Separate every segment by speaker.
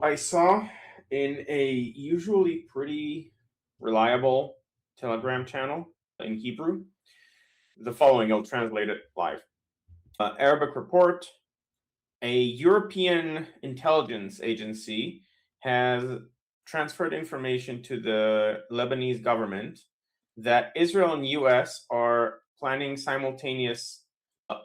Speaker 1: I saw in a usually pretty reliable Telegram channel in Hebrew the following. I'll translate it live. Arabic report: a European intelligence agency has transferred information to the Lebanese government that Israel and U.S. are planning simultaneous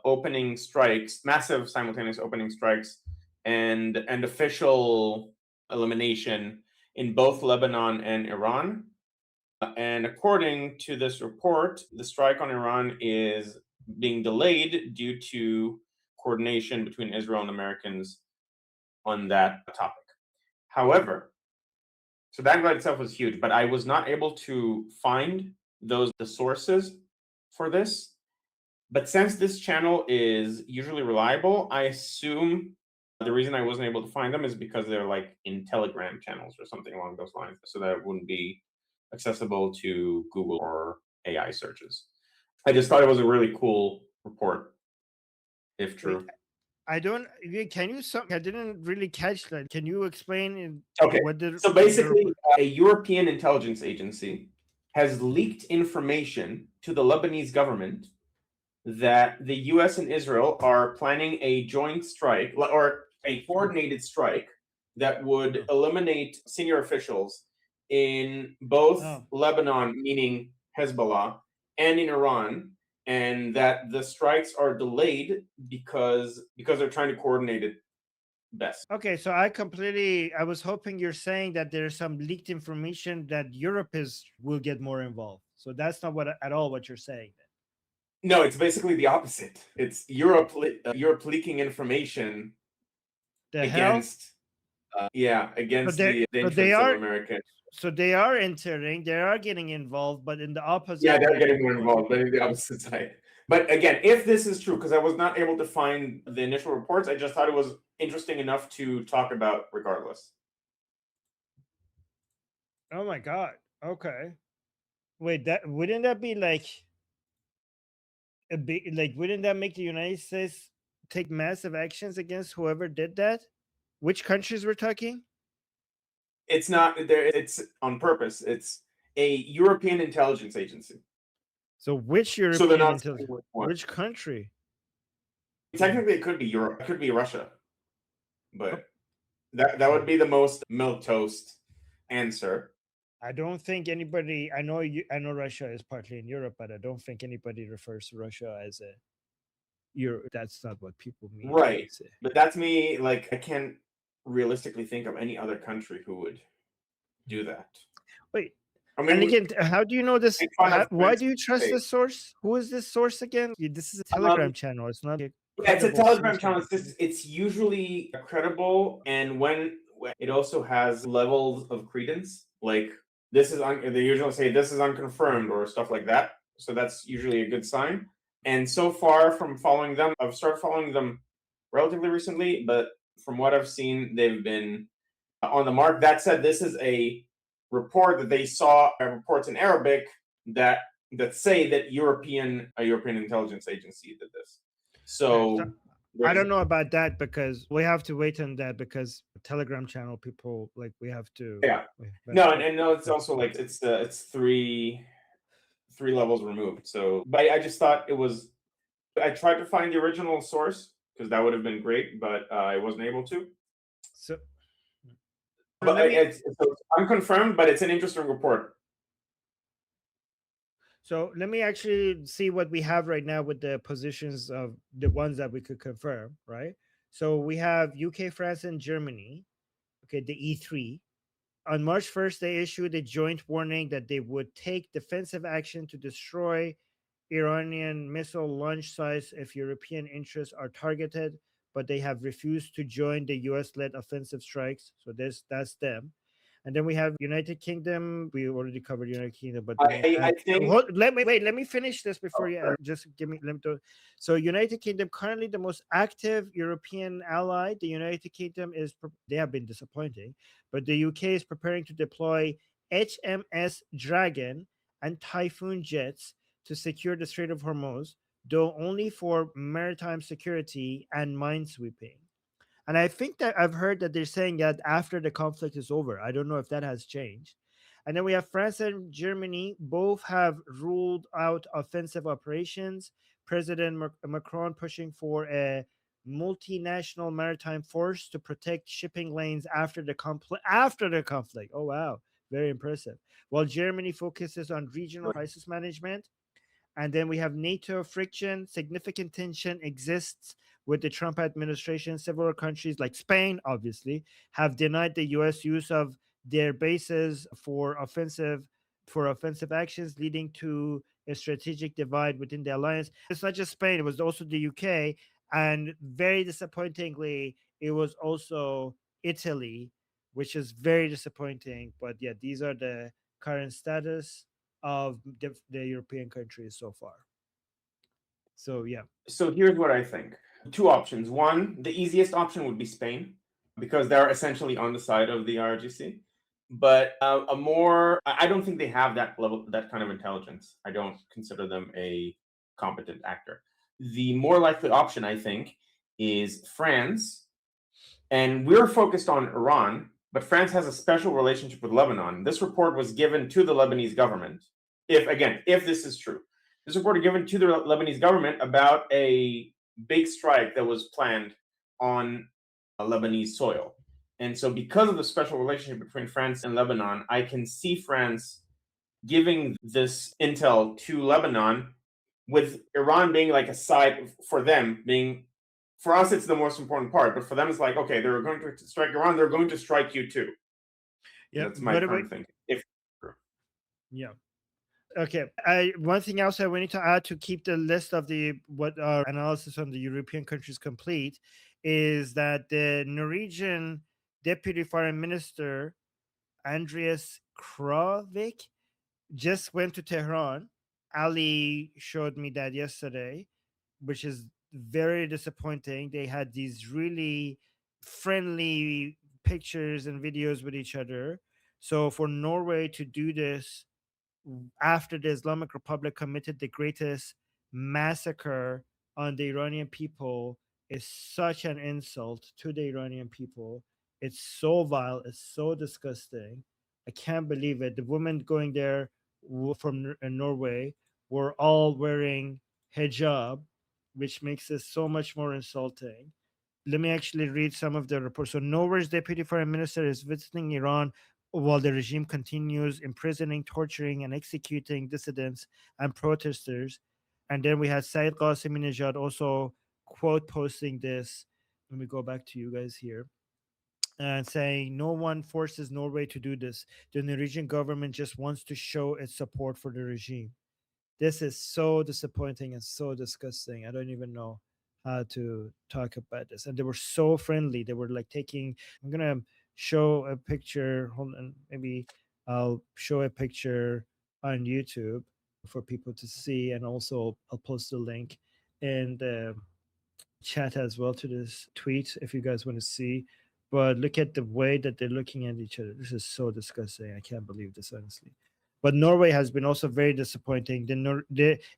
Speaker 1: opening strikes, massive simultaneous opening strikes, and official elimination in both Lebanon and Iran. And according to this report, the strike on Iran is being delayed due to coordination between Israel and Americans on that topic. However, so that by itself was huge, but I was not able to find the sources for this. But since this channel is usually reliable, I assume the reason I wasn't able to find them is because they're like in Telegram channels or something along those lines, so that it wouldn't be accessible to Google or AI searches. I just thought it was a really cool report, if true.
Speaker 2: Wait, I don't. Can you? I didn't really catch that. Can you explain?
Speaker 1: Okay.
Speaker 2: What did,
Speaker 1: so basically, a European intelligence agency has leaked information to the Lebanese government that the U.S. and Israel are planning a joint strike or a coordinated strike that would eliminate senior officials in both Lebanon, meaning Hezbollah, and in Iran, and that the strikes are delayed because they're trying to coordinate it best.
Speaker 2: Okay, so I was hoping you're saying that there's some leaked information that Europe will get more involved. So that's not at all what you're saying then.
Speaker 1: No, it's basically the opposite. It's Europe leaking information against against the interests of America.
Speaker 2: So they are entering, they are getting involved, but in the opposite.
Speaker 1: Yeah, they're getting more involved, but in the opposite side. But again, if this is true, because I was not able to find the initial reports, I just thought it was interesting enough to talk about regardless.
Speaker 2: Oh my God. Okay. Wait, wouldn't that be like a big, wouldn't that make the United States take massive actions against whoever did that? Which countries we're talking?
Speaker 1: It's not there. It's on purpose. It's a European intelligence agency.
Speaker 2: So which European intelligence? Which country?
Speaker 1: Technically, it could be Europe. It could be Russia. But that would be the most milquetoast answer.
Speaker 2: I don't think anybody. I know Russia is partly in Europe, but I don't think anybody refers to Russia as a Europe. That's not what people mean.
Speaker 1: Right. But that's me. Like, I can't realistically think of any other country who would do that.
Speaker 2: Wait. I mean, and again, how do you know this? Why do you trust this source? Who is this source again? This is a Telegram channel. It's not.
Speaker 1: It's a Telegram channel. It's usually credible, and when it also has levels of credence, like this is they usually say this is unconfirmed or stuff like that. So that's usually a good sign. And so far from following them, I've started following them relatively recently, but from what I've seen, they've been on the mark. That said, this is a report that they saw, reports in Arabic that say that a European intelligence agency did this. So
Speaker 2: I don't know about that because we have to wait on that because Telegram channel people we have to.
Speaker 1: Yeah. No, it's also like it's three levels removed. So, but I just thought it was. I tried to find the original source because that would have been great, but I wasn't able to.
Speaker 2: So,
Speaker 1: but it's unconfirmed, but it's an interesting report.
Speaker 2: So let me actually see what we have right now with the positions of the ones that we could confirm, right? So we have UK, France, and Germany. Okay, the E3. On March 1st, they issued a joint warning that they would take defensive action to destroy Iranian missile launch sites if European interests are targeted, but they have refused to join the US-led offensive strikes. So that's them. And then we have United Kingdom. We already covered United Kingdom, but
Speaker 1: I think.
Speaker 2: Let me finish this before you just give me. So United Kingdom, currently the most active European ally. The United Kingdom they have been disappointing, but the UK is preparing to deploy HMS Dragon and Typhoon jets to secure the Strait of Hormuz, though only for maritime security and minesweeping. And I think that I've heard that they're saying that after the conflict is over. I don't know if that has changed. And then we have France and Germany. Both have ruled out offensive operations. President Macron pushing for a multinational maritime force to protect shipping lanes after the conflict. After the conflict. Oh, wow. Very impressive. While Germany focuses on regional crisis management. And then we have NATO friction. Significant tension exists with the Trump administration. Several countries, like Spain, obviously, have denied the U.S. use of their bases for offensive actions, leading to a strategic divide within the alliance. It's not just Spain; it was also the UK, and very disappointingly, it was also Italy, which is very disappointing. But yeah, these are the current status of the European countries so far. So yeah.
Speaker 1: So here's what I think. Two options. One, the easiest option would be Spain, because they're essentially on the side of the IRGC. But I don't think they have that level, that kind of intelligence. I don't consider them a competent actor. The more likely option, I think, is France. And we're focused on Iran, but France has a special relationship with Lebanon. This report was given to the Lebanese government. If this is true, this report was given to the Lebanese government about a big strike that was planned on Lebanese soil. And so because of the special relationship between France and Lebanon, I can see France giving this intel to Lebanon, with Iran being like a side for them, being, for us, it's the most important part, but for them, it's like, okay, they're going to strike Iran, they're going to strike you too.
Speaker 2: Yeah,
Speaker 1: that's my current thinking.
Speaker 2: Yeah. Okay. One thing else I wanted to add to keep the list of what our analysis on the European countries complete is that the Norwegian Deputy Foreign Minister Andreas Kravik just went to Tehran. Ali showed me that yesterday, which is very disappointing. They had these really friendly pictures and videos with each other. So for Norway to do this after the Islamic Republic committed the greatest massacre on the Iranian people is such an insult to the Iranian people. It's so vile. It's so disgusting. I can't believe it. The women going there from Norway were all wearing hijab, which makes it so much more insulting. Let me actually read some of the reports. So Norway's deputy foreign minister is visiting Iran while the regime continues imprisoning, torturing, and executing dissidents and protesters. And then we had Saeed Qasemi Nejad also quote posting this. Let me go back to you guys here. And saying, no one forces Norway to do this. The Norwegian government just wants to show its support for the regime. This is so disappointing and so disgusting. I don't even know how to talk about this. And they were so friendly. They were like I'm going to show a picture. Hold on. Maybe I'll show a picture on YouTube for people to see. And also I'll post a link in the chat as well to this tweet if you guys want to see. But look at the way that they're looking at each other. This is so disgusting. I can't believe this, honestly. But Norway has been also very disappointing.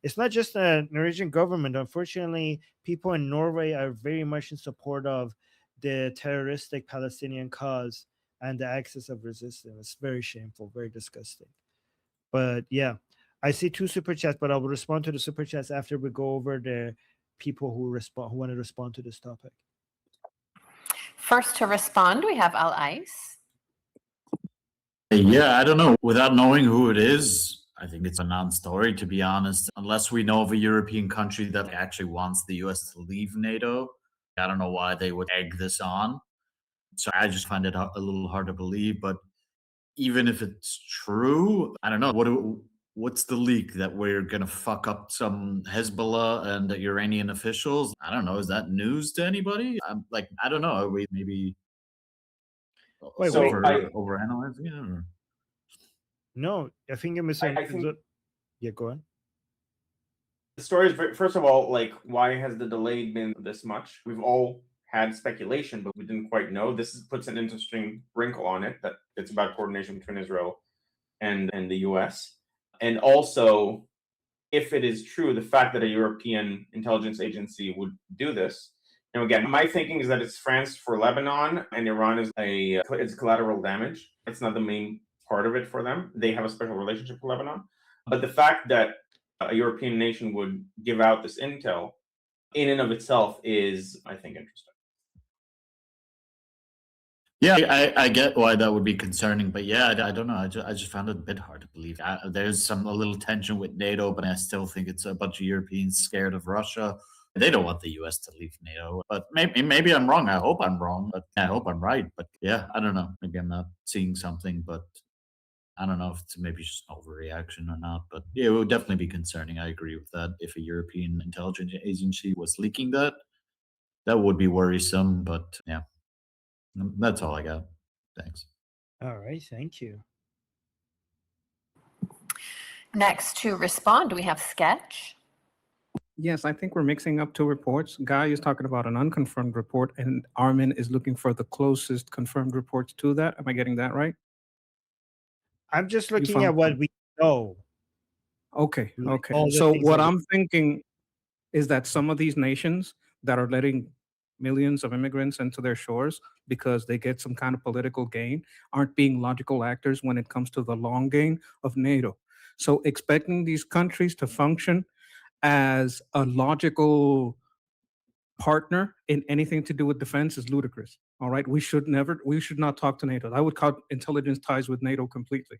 Speaker 2: It's not just the Norwegian government. Unfortunately, people in Norway are very much in support of the terroristic Palestinian cause and the Axis of Resistance. It's very shameful, very disgusting. But yeah, I see 2 super chats, but I will respond to the super chats after we go over the people who want to respond to this topic.
Speaker 3: First to respond, we have Al Ice.
Speaker 4: Yeah, I don't know. Without knowing who it is, I think it's a non-story, to be honest. Unless we know of a European country that actually wants the US to leave NATO, I don't know why they would egg this on. So I just find it a little hard to believe. But even if it's true, I don't know. What's the leak that we're going to fuck up some Hezbollah and the Iranian officials? I don't know. Is that news to anybody? I don't know. Are we maybe overanalyzing it? Or?
Speaker 2: No, I think you're misunderstood. Yeah, go on.
Speaker 1: The story is, first of all, like, why has the delay been this much? We've all had speculation, but we didn't quite know. This puts an interesting wrinkle on it, that it's about coordination between Israel and the US. And also, if it is true, the fact that a European intelligence agency would do this, Again, my thinking is that it's France for Lebanon and Iran is it's collateral damage. It's not the main part of it for them. They have a special relationship with Lebanon. But the fact that a European nation would give out this intel in and of itself is, I think, interesting.
Speaker 4: Yeah, I get why that would be concerning, but yeah, I don't know. I just found it a bit hard to believe. There's a little tension with NATO, but I still think it's a bunch of Europeans scared of Russia. They don't want the U.S. to leave NATO, but maybe I'm wrong. I hope I'm wrong, but I hope I'm right. But yeah, I don't know. Maybe I'm not seeing something, but I don't know if it's maybe just an overreaction or not. But yeah, it would definitely be concerning. I agree with that. If a European intelligence agency was leaking that, that would be worrisome. But yeah. That's all I got. Thanks.
Speaker 2: All right, thank you.
Speaker 3: Next to respond, we have Sketch.
Speaker 5: Yes, I think we're mixing up two reports. Guy is talking about an unconfirmed report, and Armin is looking for the closest confirmed reports to that. Am I getting that right?
Speaker 2: I'm just looking at what we know.
Speaker 5: Okay,
Speaker 2: Like
Speaker 5: okay.
Speaker 2: all the
Speaker 5: So
Speaker 2: things
Speaker 5: what
Speaker 2: that
Speaker 5: I'm thinking is that some of these nations that are letting millions of immigrants into their shores because they get some kind of political gain aren't being logical actors when it comes to the long game of NATO. So expecting these countries to function as a logical partner in anything to do with defense is ludicrous. All right. We should not talk to NATO. I would cut intelligence ties with NATO completely.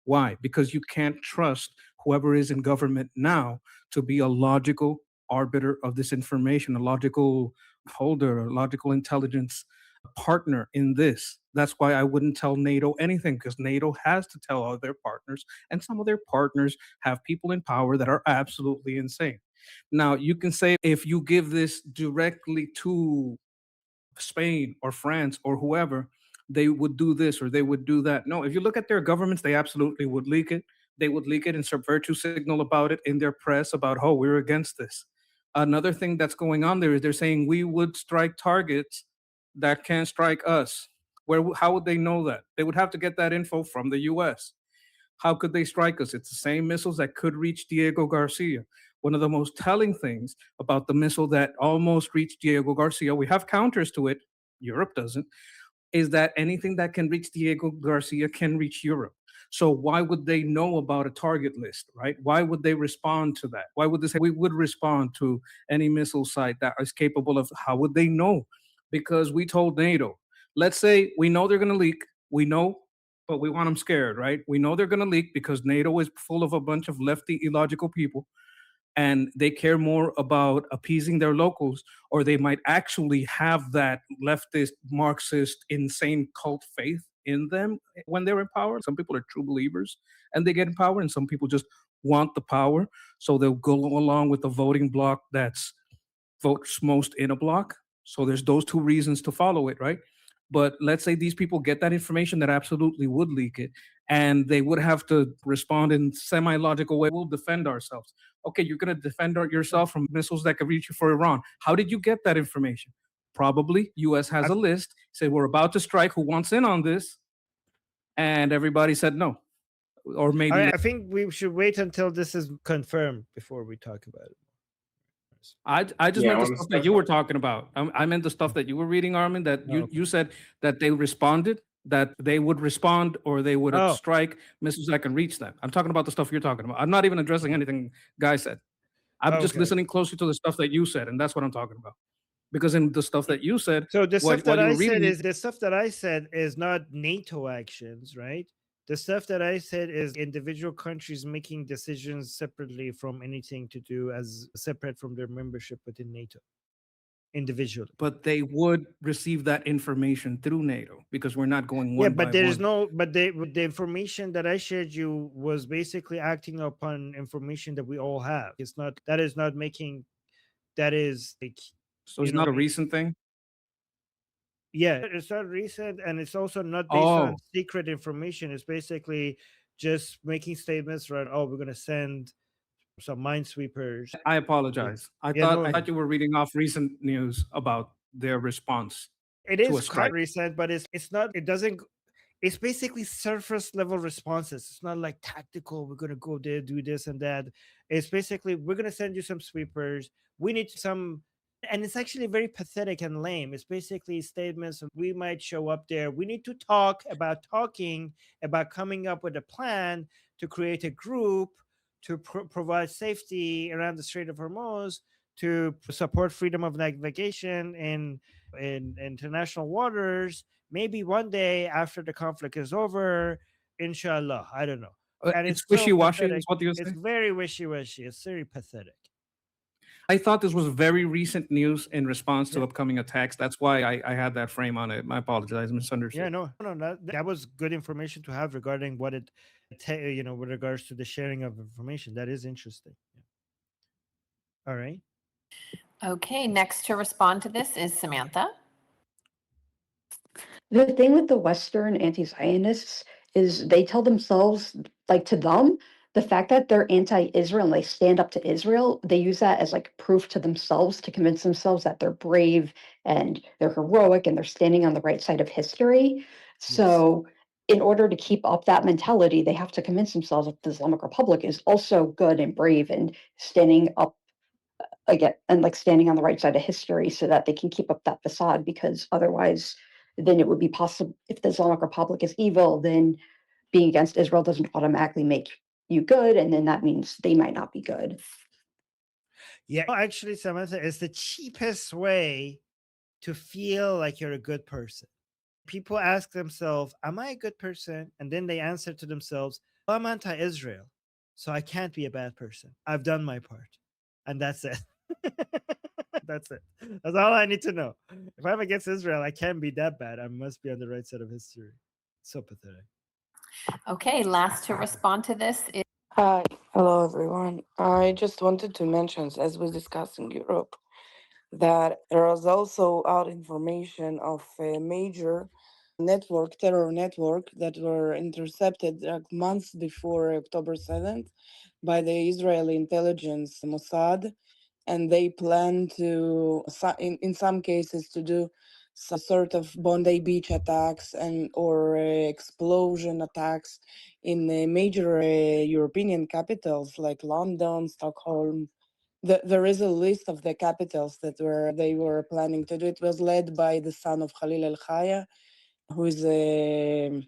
Speaker 5: Why? Because you can't trust whoever is in government now to be a logical arbiter of this information, a logical holder, a logical intelligence partner in this. That's why I wouldn't tell NATO anything, because NATO has to tell all their partners, and some of their partners have people in power that are absolutely insane. Now, you can say if you give this directly to Spain or France or whoever, they would do this or they would do that. No, if you look at their governments, they absolutely would leak it. They would leak it and virtue signal about it in their press about, oh, we're against this. Another thing that's going on there is they're saying we would strike targets that can't strike us. How would they know that? They would have to get that info from the US. How could they strike us? It's the same missiles that could reach Diego Garcia. One of the most telling things about the missile that almost reached Diego Garcia, we have counters to it, Europe doesn't, is that anything that can reach Diego Garcia can reach Europe. So why would they know about a target list, right? Why would they respond to that? Why would they say we would respond to any missile site that is capable of, how would they know? Because we told NATO, let's say we know they're going to leak, we know, but we want them scared, right? We know they're going to leak because NATO is full of a bunch of lefty, illogical people, and they care more about appeasing their locals, or they might actually have that leftist, Marxist, insane cult faith in them when they're in power. Some people are true believers and they get in power, and some people just want the power. So they'll go along with the voting bloc that's votes most in a bloc. So there's those two reasons to follow it, right? But let's say these people get that information that absolutely would leak it, and they would have to respond in semi-logical way. We'll defend ourselves. Okay, you're going to defend yourself from missiles that could reach you for Iran. How did you get that information? Probably U.S. has a list. Said we're about to strike. Who wants in on this? And everybody said no, or maybe.
Speaker 2: I think we should wait until this is confirmed before we talk about it.
Speaker 5: I just meant the stuff that you were talking about. I meant the stuff that you were reading, Armin, that you said that they responded, that they would respond or they would strike missiles that can reach them. I'm talking about the stuff you're talking about. I'm not even addressing anything Guy said. I'm just listening closely to the stuff that you said, and that's what I'm talking about. Because in the stuff that you said,
Speaker 2: so the stuff that I said is not NATO actions, right? The stuff that I said is individual countries making decisions separately from anything to do as separate from their membership within NATO, individually.
Speaker 5: But they would receive that information through NATO because we're not going one.
Speaker 2: Yeah, but there is no. But the information that I shared you was basically acting upon information that we all have. It's not. That is not making. That is like.
Speaker 5: So it's not a recent thing.
Speaker 2: Yeah, it's not recent, and it's also not based on secret information. It's basically just making statements, right? Oh, we're going to send some minesweepers.
Speaker 5: I apologize. I thought you were reading off recent news about their response.
Speaker 2: It is quite recent, but it's not. It doesn't. It's basically surface level responses. It's not like tactical. We're going to go there, do this and that. It's basically we're going to send you some sweepers. We need some And it's actually very pathetic and lame. It's basically statements of, we might show up there. We need to talk about talking about coming up with a plan to create a group to provide safety around the Strait of Hormuz, to support freedom of navigation in international waters. Maybe one day after the conflict is over, inshallah. I don't know. And
Speaker 5: It's
Speaker 2: it's so
Speaker 5: wishy-washy,
Speaker 2: pathetic.
Speaker 5: is what you
Speaker 2: It's
Speaker 5: say?
Speaker 2: very wishy-washy. It's very pathetic.
Speaker 5: I thought this was very recent news in response to
Speaker 2: Yeah.
Speaker 5: upcoming attacks. That's why I had that frame on it. I apologize, misunderstood.
Speaker 2: Yeah, no, that was good information to have regarding what it, with regards to the sharing of information. That is interesting. Yeah. All right.
Speaker 3: Okay, next to respond to this is Samantha.
Speaker 6: The thing with the Western anti-Zionists is they tell themselves, like to them, the fact that they're anti-Israel and they stand up to Israel, they use that as like proof to themselves to convince themselves that they're brave and they're heroic and they're standing on the right side of history. So in order to keep up that mentality, they have to convince themselves that the Islamic Republic is also good and brave and standing up again and like standing on the right side of history so that they can keep up that facade, because otherwise then it would be possible, if the Islamic Republic is evil, then being against Israel doesn't automatically make you good, and then that means they might not be good.
Speaker 2: Yeah, actually, Samantha, it's the cheapest way to feel like you're a good person. People ask themselves, am I a good person? And then they answer to themselves, well, I'm anti-Israel, so I can't be a bad person. I've done my part. And that's it. That's it. That's all I need to know. If I'm against Israel, I can't be that bad. I must be on the right side of history. So pathetic.
Speaker 3: Okay, last to respond to this is
Speaker 7: Hi, hello everyone. I just wanted to mention, as we discussed in Europe, that there was also out information of a major terror network, that were intercepted months before October 7th by the Israeli intelligence Mossad, and they plan to, in some cases, to do some sort of Bondi Beach attacks and or explosion attacks in major European capitals like London, Stockholm. There is a list of the capitals that they were planning to do. It was led by the son of Khalil al-Khaya, who is a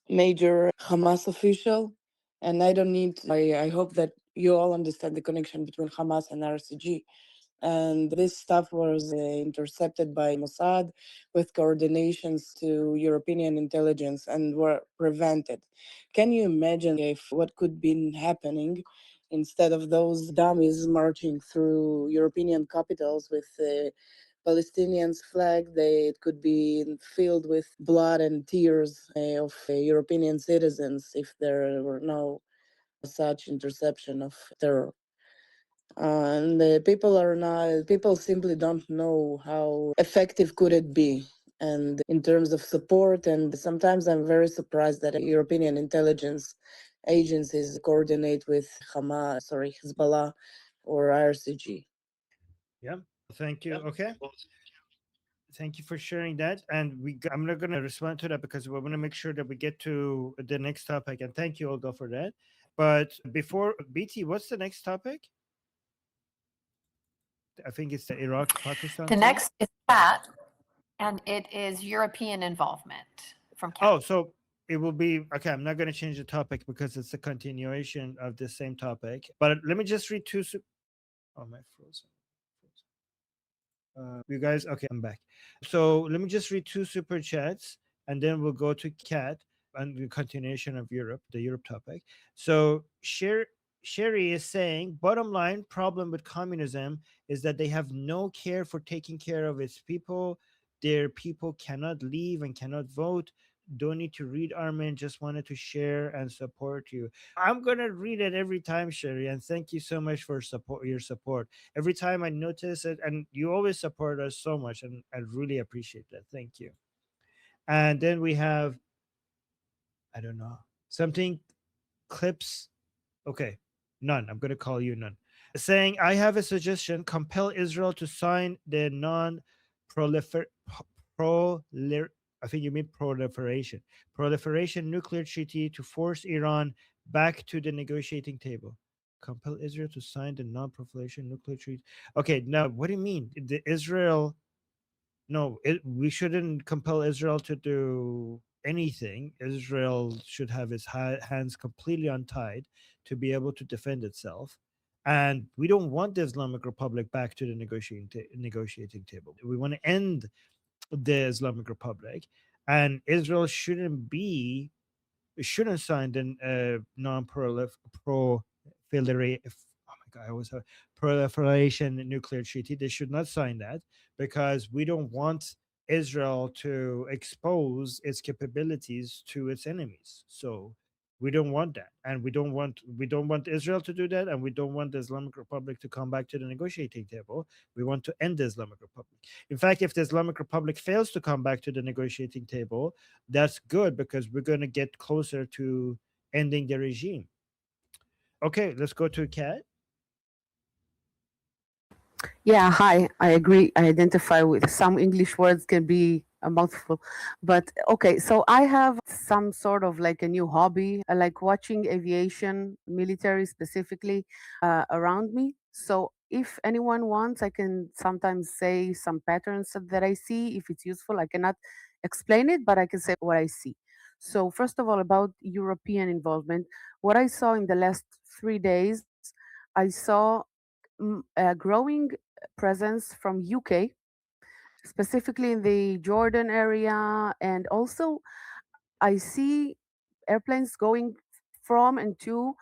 Speaker 7: major Hamas official. And I hope that you all understand the connection between Hamas and IRGC. And this stuff was intercepted by Mossad with coordinations to European intelligence and were prevented. Can you imagine if what could be happening instead of those dummies marching through European capitals with Palestinians flag? It could be filled with blood and tears of European citizens if there were no such interception of terror. And people simply don't know how effective could it be. And in terms of support, and sometimes I'm very surprised that European intelligence agencies coordinate with Hezbollah or IRCG.
Speaker 2: Yeah. Thank you. Okay. Thank you for sharing that. And I'm not going to respond to that because we want to make sure that we get to the next topic. And thank you, Olga, for that. But before BT, what's the next topic? I think it's the Iraq-Pakistan.
Speaker 3: the next is chat, and it is European involvement from Kat.
Speaker 2: Oh, so it will be okay. I'm not going to change the topic because it's a continuation of the same topic. But let me just read two. Oh, my frozen. You guys, okay, I'm back. So let me just read two super chats, and then we'll go to Kat and the continuation of Europe, the Europe topic. So Sherry is saying, bottom line problem with communism is that they have no care for taking care of its people. Their people cannot leave and cannot vote. Don't need to read, Armin. Just wanted to share and support you. I'm gonna read it every time, Sherry, and thank you so much for your support. Every time I notice it, and you always support us so much, and I really appreciate that. Thank you. And then we have, I don't know, something clips. Okay, None. I'm gonna call you None. Saying, I have a suggestion: compel Israel to sign the I think you mean proliferation nuclear treaty to force Iran back to the negotiating table. compel Israel to sign the non-proliferation nuclear treaty. Okay, now what do you mean? The Israel? No, we shouldn't compel Israel to do anything. Israel should have its hands completely untied to be able to defend itself. And we don't want the Islamic Republic back to the negotiating table. We want to end the Islamic Republic, and Israel shouldn't sign the proliferation nuclear treaty. They should not sign that because we don't want Israel to expose its capabilities to its enemies. So we don't want that, and we don't want Israel to do that, and we don't want the Islamic Republic to come back to the negotiating table. We want to end the Islamic Republic. In fact, if the Islamic Republic fails to come back to the negotiating table, that's good because we're going to get closer to ending the regime. Okay, let's go to Kat.
Speaker 8: Yeah, hi. I agree. I identify with some English words can be a mouthful. But okay, so I have some sort of like a new hobby. I like watching aviation, military specifically, around me. So if anyone wants, I can sometimes say some patterns that I see. If it's useful, I cannot explain it, but I can say what I see. So first of all, about European involvement, what I saw in the last 3 days, I saw a growing presence from UK, specifically in the Jordan area, and also I see airplanes going from and to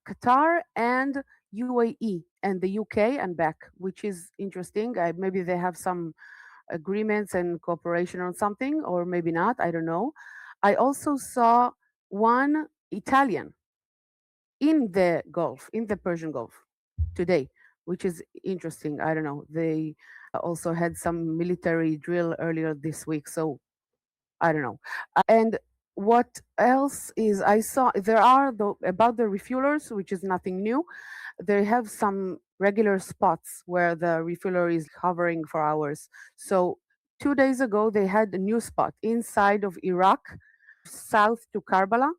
Speaker 8: Qatar and UAE and the UK and back, which is interesting. Maybe they have some agreements and cooperation on something, or maybe not. I don't know. I also saw one Italian in the Gulf, in the Persian Gulf today, which is interesting. I don't know. They also had some military drill earlier this week. So I don't know. And what else is I saw there are about the refuelers, which is nothing new. They have some regular spots where the refueler is hovering for hours. So 2 days ago, they had a new spot inside of Iraq, south to Karbala,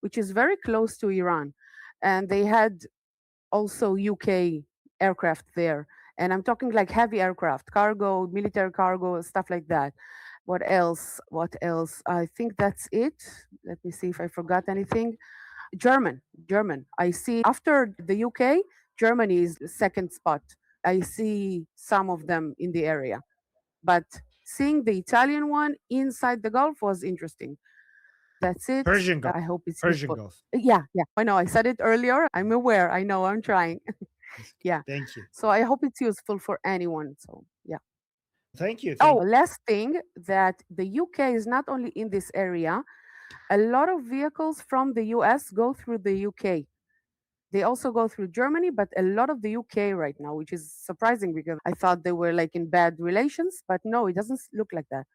Speaker 8: which is very close to Iran. And they had also UK aircraft there. And I'm talking like heavy aircraft, cargo, military cargo, stuff like that. What else? What else? I think that's it. Let me see if I forgot anything. German. I see after the UK, Germany is the second spot. I see some of them in the area. But seeing the Italian one inside the Gulf was interesting. That's it.
Speaker 2: Persian Gulf.
Speaker 8: I hope it's
Speaker 2: Persian
Speaker 8: useful.
Speaker 2: Gulf.
Speaker 8: Yeah. I know I said it earlier. I'm aware. I know I'm trying. Yeah.
Speaker 2: Thank you.
Speaker 8: So I hope it's useful for anyone. So yeah.
Speaker 2: Thank you.
Speaker 8: Oh, last thing, that the UK is not only in this area. A lot of vehicles from the US go through the UK. They also go through Germany, but a lot of the UK right now, which is surprising because I thought they were like in bad relations, but no, it doesn't look like that.